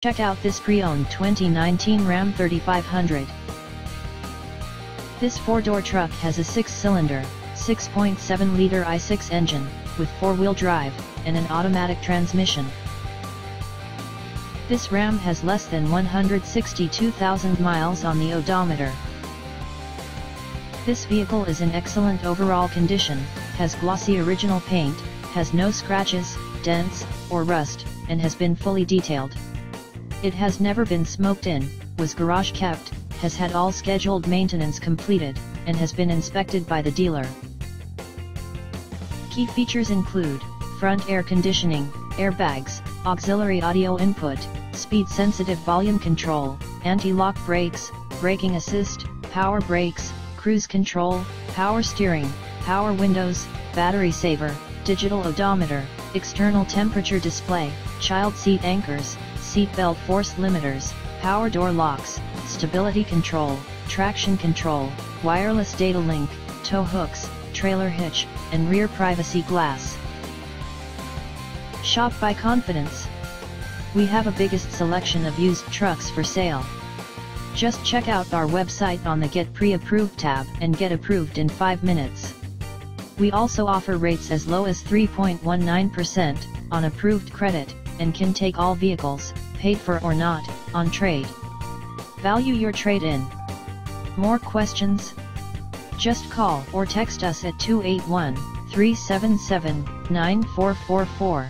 Check out this pre-owned 2019 Ram 3500. This 4-door truck has a 6-cylinder, 6.7-liter i6 engine, with 4-wheel drive, and an automatic transmission. This Ram has less than 162,000 miles on the odometer. This vehicle is in excellent overall condition, has glossy original paint, has no scratches, dents, or rust, and has been fully detailed. It has never been smoked in, was garage kept, has had all scheduled maintenance completed, and has been inspected by the dealer. Key features include front air conditioning, airbags, auxiliary audio input, speed-sensitive volume control, anti-lock brakes, braking assist, power brakes, cruise control, power steering, power windows, battery saver, digital odometer, external temperature display, child seat anchors, seat belt force limiters, power door locks, stability control, traction control, wireless data link, tow hooks, trailer hitch, and rear privacy glass. Shop by confidence. We have a biggest selection of used trucks for sale. Just check out our website on the Get Pre-Approved tab and get approved in 5 minutes. We also offer rates as low as 3.19% on approved credit, and can take all vehicles, paid for or not, on trade. Value your trade-in. More questions? Just call or text us at 281-377-9444.